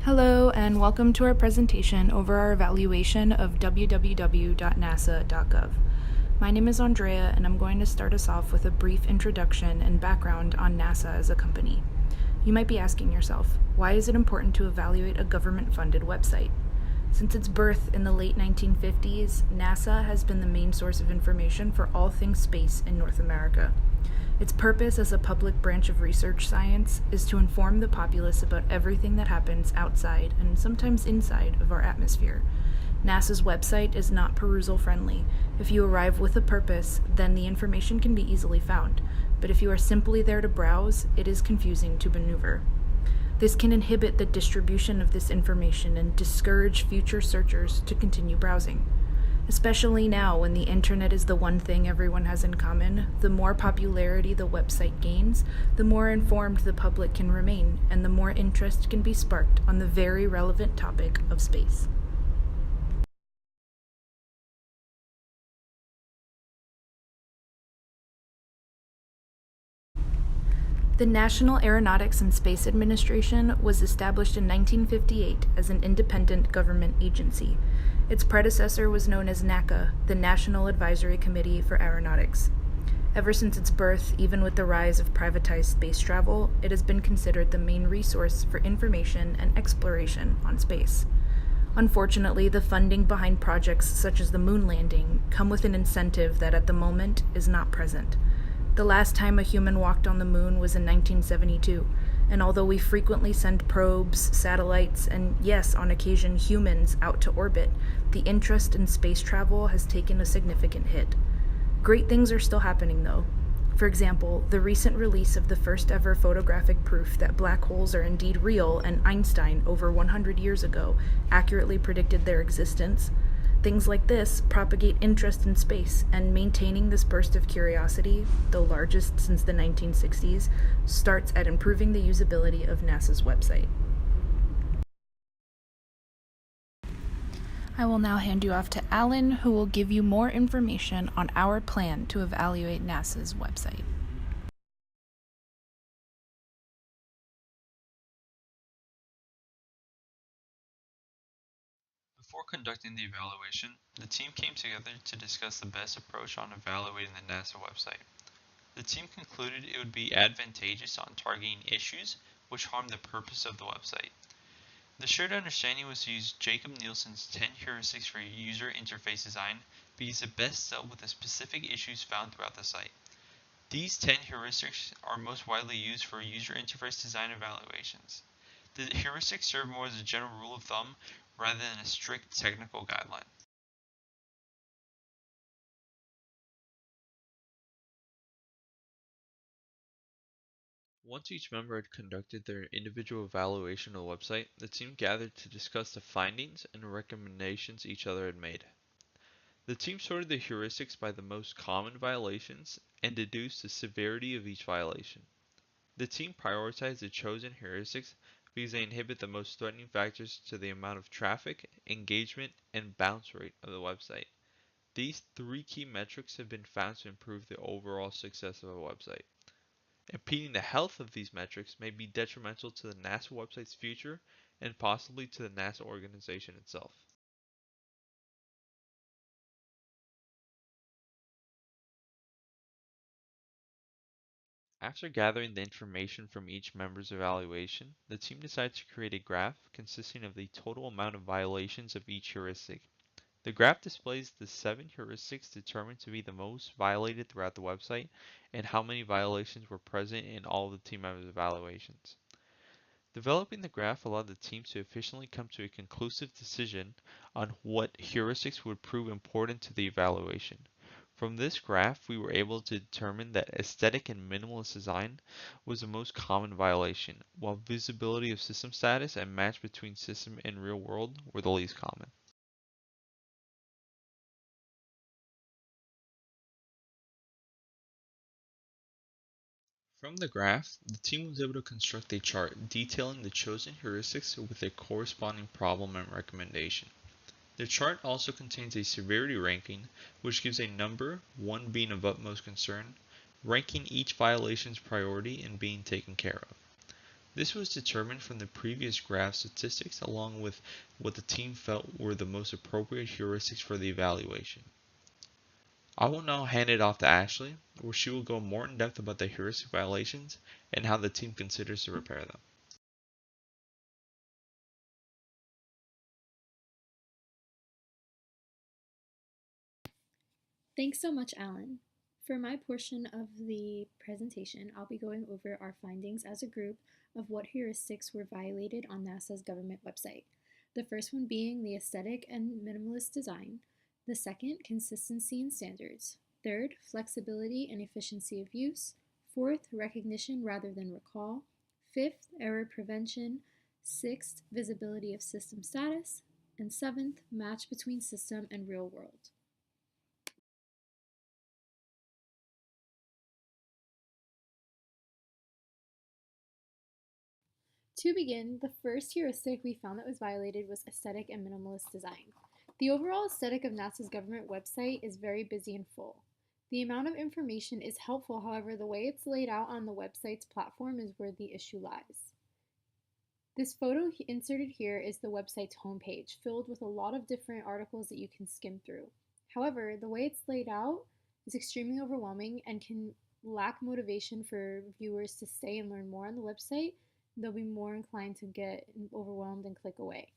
Hello, and welcome to our presentation over our evaluation of www.nasa.gov. My name is Andrea, and I'm going to start us off with a brief introduction and background on NASA as a company. You might be asking yourself, why is it important to evaluate a government-funded website? Since its birth in the late 1950s, NASA has been the main source of information for all things space in North America. Its purpose as a public branch of research science is to inform the populace about everything that happens outside and sometimes inside of our atmosphere. NASA's website is not perusal friendly. If you arrive with a purpose, then the information can be easily found. But if you are simply there to browse, it is confusing to maneuver. This can inhibit the distribution of this information and discourage future searchers to continue browsing. Especially now, when the internet is the one thing everyone has in common, the more popularity the website gains, the more informed the public can remain, and the more interest can be sparked on the very relevant topic of space. The National Aeronautics and Space Administration was established in 1958 as an independent government agency. Its predecessor was known as NACA, the National Advisory Committee for Aeronautics. Ever since its birth, even with the rise of privatized space travel, it has been considered the main resource for information and exploration on space. Unfortunately, the funding behind projects such as the moon landing come with an incentive that at the moment is not present. The last time a human walked on the moon was in 1972, and although we frequently send probes, satellites, and yes, on occasion humans out to orbit, the interest in space travel has taken a significant hit. Great things are still happening though. For example, the recent release of the first ever photographic proof that black holes are indeed real and Einstein, over 100 years ago, accurately predicted their existence. Things like this propagate interest in space, and maintaining this burst of curiosity, the largest since the 1960s, starts at improving the usability of NASA's website. I will now hand you off to Alan, who will give you more information on our plan to evaluate NASA's website. Before conducting the evaluation, the team came together to discuss the best approach on evaluating the NASA website. The team concluded it would be advantageous on targeting issues which harm the purpose of the website. The shared understanding was to use Jacob Nielsen's 10 heuristics for user interface design because it best dealt with the specific issues found throughout the site. These 10 heuristics are most widely used for user interface design evaluations. The heuristics serve more as a general rule of thumb rather than a strict technical guideline. Once each member had conducted their individual evaluation of the website, the team gathered to discuss the findings and recommendations each other had made. The team sorted the heuristics by the most common violations and deduced the severity of each violation. The team prioritized the chosen heuristics because they inhibit the most threatening factors to the amount of traffic, engagement, and bounce rate of the website. These three key metrics have been found to improve the overall success of a website. Impeding the health of these metrics may be detrimental to the NASA website's future and possibly to the NASA organization itself. After gathering the information from each member's evaluation, the team decided to create a graph consisting of the total amount of violations of each heuristic. The graph displays the 7 heuristics determined to be the most violated throughout the website and how many violations were present in all of the team members' evaluations. Developing the graph allowed the team to efficiently come to a conclusive decision on what heuristics would prove important to the evaluation. From this graph, we were able to determine that aesthetic and minimalist design was the most common violation, while visibility of system status and match between system and real world were the least common. From the graph, the team was able to construct a chart detailing the chosen heuristics with a corresponding problem and recommendation. The chart also contains a severity ranking, which gives a number, 1 being of utmost concern, ranking each violation's priority and being taken care of. This was determined from the previous graph statistics along with what the team felt were the most appropriate heuristics for the evaluation. I will now hand it off to Ashley, where she will go more in depth about the heuristic violations and how the team considers to repair them. Thanks so much, Alan. For my portion of the presentation, I'll be going over our findings as a group of what heuristics were violated on NASA's government website. The first one being the aesthetic and minimalist design. The second, consistency and standards. Third, flexibility and efficiency of use. Fourth, recognition rather than recall. Fifth, error prevention. Sixth, visibility of system status. And seventh, match between system and real world. To begin, the first heuristic we found that was violated was aesthetic and minimalist design. The overall aesthetic of NASA's government website is very busy and full. The amount of information is helpful, however, the way it's laid out on the website's platform is where the issue lies. This photo inserted here is the website's homepage, filled with a lot of different articles that you can skim through. However, the way it's laid out is extremely overwhelming and can lack motivation for viewers to stay and learn more on the website. They'll be more inclined to get overwhelmed and click away.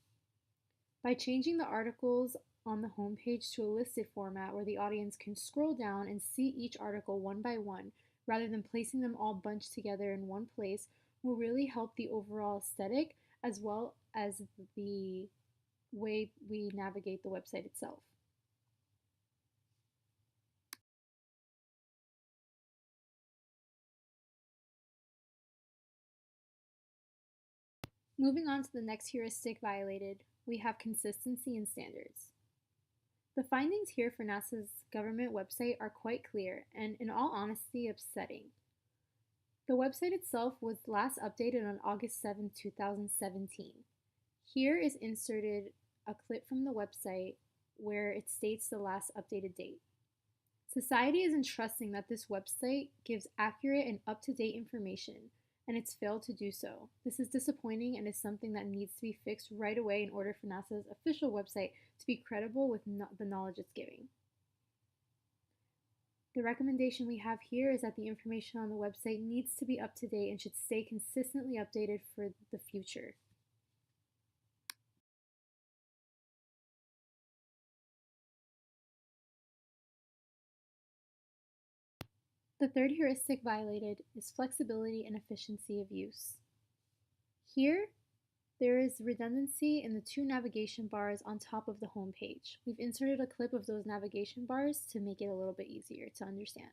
By changing the articles on the homepage to a listed format where the audience can scroll down and see each article one by one, rather than placing them all bunched together in one place, will really help the overall aesthetic as well as the way we navigate the website itself. Moving on to the next heuristic violated, we have consistency and standards. The findings here for NASA's government website are quite clear and, in all honesty, upsetting. The website itself was last updated on August 7, 2017. Here is inserted a clip from the website where it states the last updated date. Society is entrusting that this website gives accurate and up-to-date information, and it's failed to do so. This is disappointing and is something that needs to be fixed right away in order for NASA's official website to be credible with the knowledge it's giving. The recommendation we have here is that the information on the website needs to be up to date and should stay consistently updated for the future. The third heuristic violated is flexibility and efficiency of use. Here, there is redundancy in the two navigation bars on top of the home page. We've inserted a clip of those navigation bars to make it a little bit easier to understand.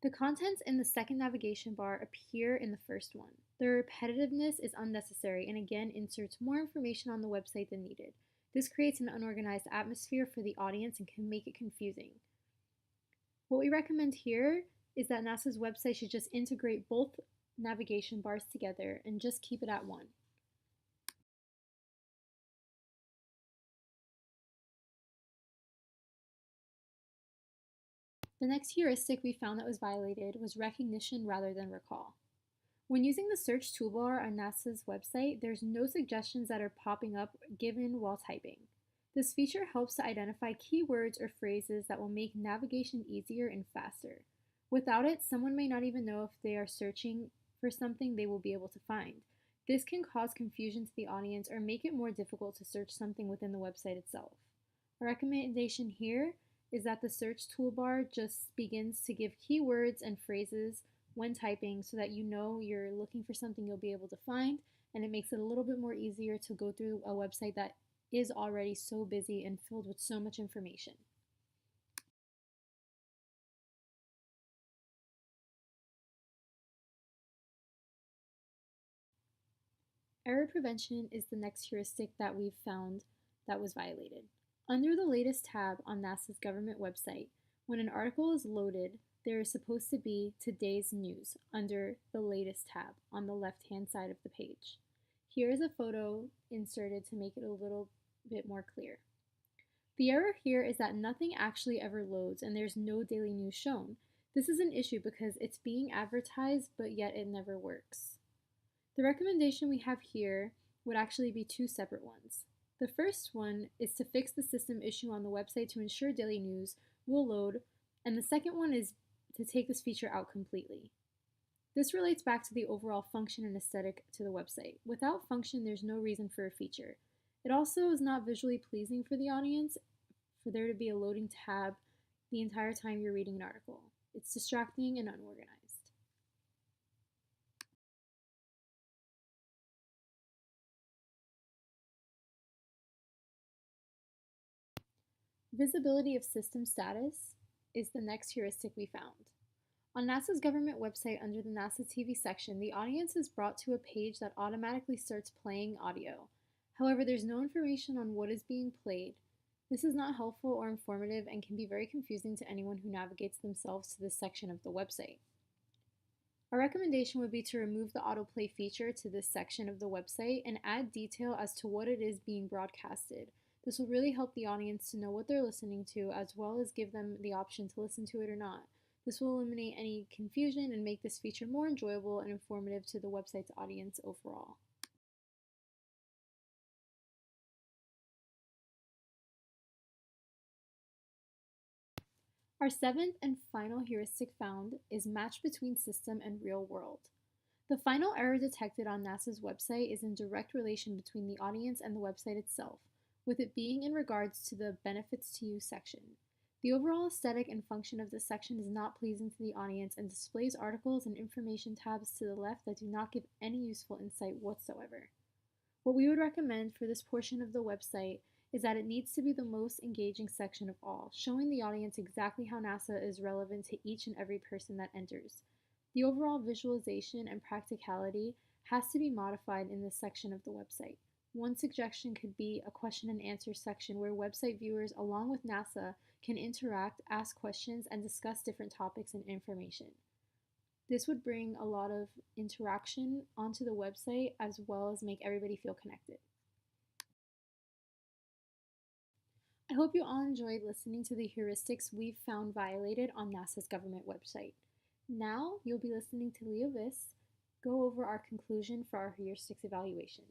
The contents in the second navigation bar appear in the first one. The repetitiveness is unnecessary and again inserts more information on the website than needed. This creates an unorganized atmosphere for the audience and can make it confusing. What we recommend here is that NASA's website should just integrate both navigation bars together and just keep it at one. The next heuristic we found that was violated was recognition rather than recall. When using the search toolbar on NASA's website, there's no suggestions that are popping up given while typing. This feature helps to identify keywords or phrases that will make navigation easier and faster. Without it, someone may not even know if they are searching for something they will be able to find. This can cause confusion to the audience or make it more difficult to search something within the website itself. A recommendation here is that the search toolbar just begins to give keywords and phrases when typing so that you know you're looking for something you'll be able to find, and it makes it a little bit more easier to go through a website that is already so busy and filled with so much information. Error prevention is the next heuristic that we've found that was violated. Under the latest tab on NASA's government website, when an article is loaded, there is supposed to be today's news under the latest tab on the left-hand side of the page. Here is a photo inserted to make it a little bit more clear. The error here is that nothing actually ever loads and there's no daily news shown. This is an issue because it's being advertised, but yet it never works. The recommendation we have here would actually be two separate ones. The first one is to fix the system issue on the website to ensure daily news will load, and the second one is to take this feature out completely. This relates back to the overall function and aesthetic to the website. Without function, there's no reason for a feature. It also is not visually pleasing for the audience for there to be a loading tab the entire time you're reading an article. It's distracting and unorganized. Visibility of system status is the next heuristic we found. On NASA's government website under the NASA TV section, the audience is brought to a page that automatically starts playing audio. However, there's no information on what is being played. This is not helpful or informative and can be very confusing to anyone who navigates themselves to this section of the website. Our recommendation would be to remove the autoplay feature to this section of the website and add detail as to what it is being broadcasted. This will really help the audience to know what they're listening to, as well as give them the option to listen to it or not. This will eliminate any confusion and make this feature more enjoyable and informative to the website's audience overall. Our seventh and final heuristic found is match between system and real world. The final error detected on NASA's website is in direct relation between the audience and the website itself, with it being in regards to the benefits to you section. The overall aesthetic and function of this section is not pleasing to the audience and displays articles and information tabs to the left that do not give any useful insight whatsoever. What we would recommend for this portion of the website is that it needs to be the most engaging section of all, showing the audience exactly how NASA is relevant to each and every person that enters. The overall visualization and practicality has to be modified in this section of the website. One suggestion could be a question and answer section where website viewers, along with NASA, can interact, ask questions, and discuss different topics and information. This would bring a lot of interaction onto the website as well as make everybody feel connected. I hope you all enjoyed listening to the heuristics we've found violated on NASA's government website. Now you'll be listening to Luivis go over our conclusion for our heuristics evaluation.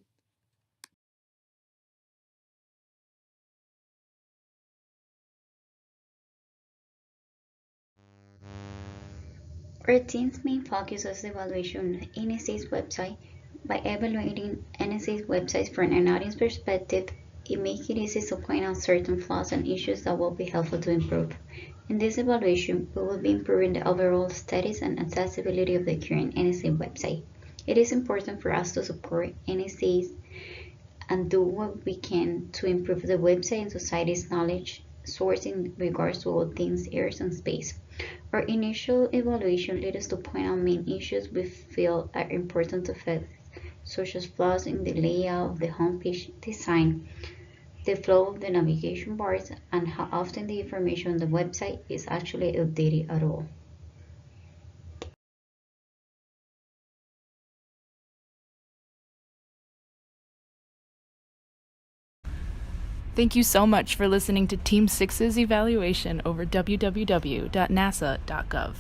Our team's main focus was the evaluation of NSA's website. By evaluating NSA's website from an audience perspective, it makes it easy to point out certain flaws and issues that will be helpful to improve. In this evaluation, we will be improving the overall status and accessibility of the current NSA website. It is important for us to support NSA's and do what we can to improve the website and society's knowledge source in regards to all things Earth and space. Our initial evaluation led us to point out main issues we feel are important to fix, such as flaws in the layout of the homepage design, the flow of the navigation bars, and how often the information on the website is actually updated at all. Thank you so much for listening to Team 6's evaluation over www.nasa.gov.